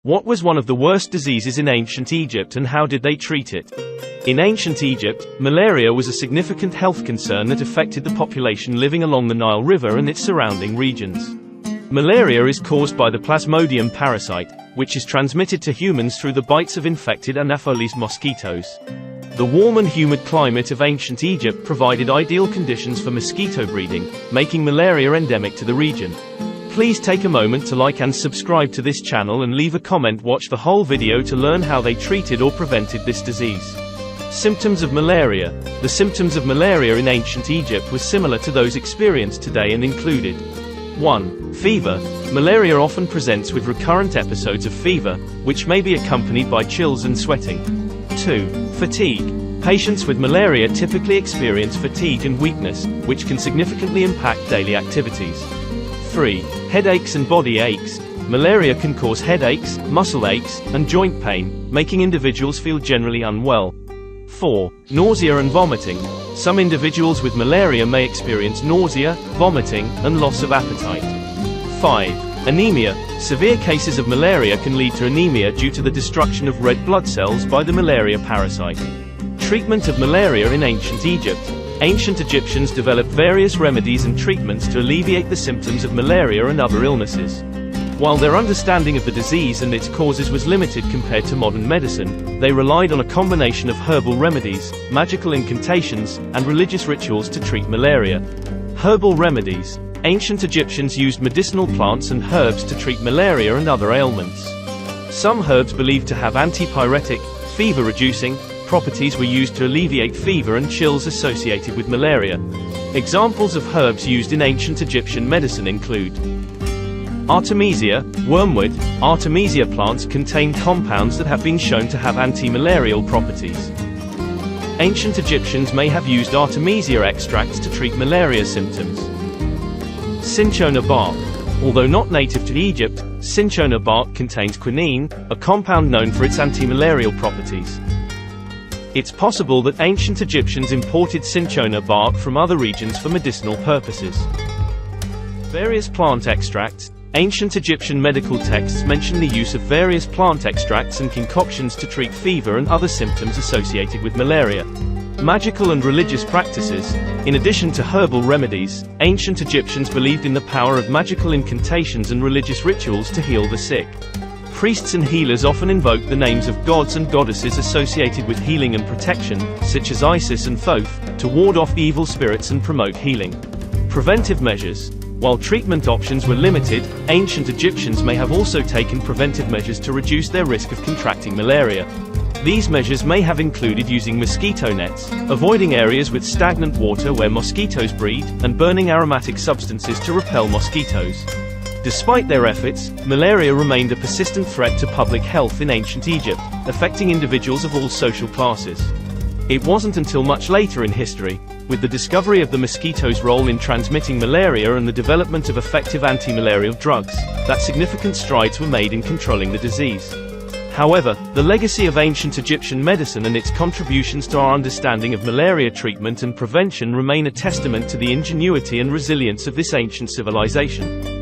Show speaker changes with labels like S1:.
S1: What was one of the worst diseases in ancient Egypt and how did they treat it? In ancient Egypt, malaria was a significant health concern that affected the population living along the Nile River and its surrounding regions. Malaria is caused by the Plasmodium parasite, which is transmitted to humans through the bites of infected Anopheles mosquitoes. The warm and humid climate of ancient Egypt provided ideal conditions for mosquito breeding, making malaria endemic to the region. Please take a moment to like and subscribe to this channel and leave a comment. Watch the whole video to learn how they treated or prevented this disease. Symptoms of malaria. The symptoms of malaria in ancient Egypt were similar to those experienced today and included 1. Fever. Malaria often presents with recurrent episodes of fever, which may be accompanied by chills and sweating. 2. Fatigue. Patients with malaria typically experience fatigue and weakness, which can significantly impact daily activities. 3. Headaches and body aches. Malaria can cause headaches, muscle aches, and joint pain, making individuals feel generally unwell. 4. Nausea and vomiting. Some individuals with malaria may experience nausea, vomiting, and loss of appetite. 5. Anemia. Severe cases of malaria can lead to anemia due to the destruction of red blood cells by the malaria parasite. Treatment of malaria in ancient Egypt. Ancient Egyptians developed various remedies and treatments to alleviate the symptoms of malaria and other illnesses. While their understanding of the disease and its causes was limited compared to modern medicine, they relied on a combination of herbal remedies, magical incantations, and religious rituals to treat malaria. Herbal remedies. Ancient Egyptians used medicinal plants and herbs to treat malaria and other ailments. Some herbs believed to have antipyretic, fever-reducing properties were used to alleviate fever and chills associated with malaria. Examples of herbs used in ancient Egyptian medicine include Artemisia, wormwood. Artemisia plants contain compounds that have been shown to have anti-malarial properties. Ancient Egyptians may have used Artemisia extracts to treat malaria symptoms. Cinchona bark. Although not native to Egypt, cinchona bark contains quinine, a compound known for its anti-malarial properties. It's possible that ancient Egyptians imported cinchona bark from other regions for medicinal purposes. Various plant extracts. Ancient Egyptian medical texts mention the use of various plant extracts and concoctions to treat fever and other symptoms associated with malaria. Magical and religious practices. In addition to herbal remedies, ancient Egyptians believed in the power of magical incantations and religious rituals to heal the sick. Priests and healers often invoked the names of gods and goddesses associated with healing and protection, such as Isis and Thoth, to ward off evil spirits and promote healing. Preventive measures. While treatment options were limited, ancient Egyptians may have also taken preventive measures to reduce their risk of contracting malaria. These measures may have included using mosquito nets, avoiding areas with stagnant water where mosquitoes breed, and burning aromatic substances to repel mosquitoes. Despite their efforts, malaria remained a persistent threat to public health in ancient Egypt, affecting individuals of all social classes. It wasn't until much later in history, with the discovery of the mosquito's role in transmitting malaria and the development of effective anti-malarial drugs, that significant strides were made in controlling the disease. However, the legacy of ancient Egyptian medicine and its contributions to our understanding of malaria treatment and prevention remain a testament to the ingenuity and resilience of this ancient civilization.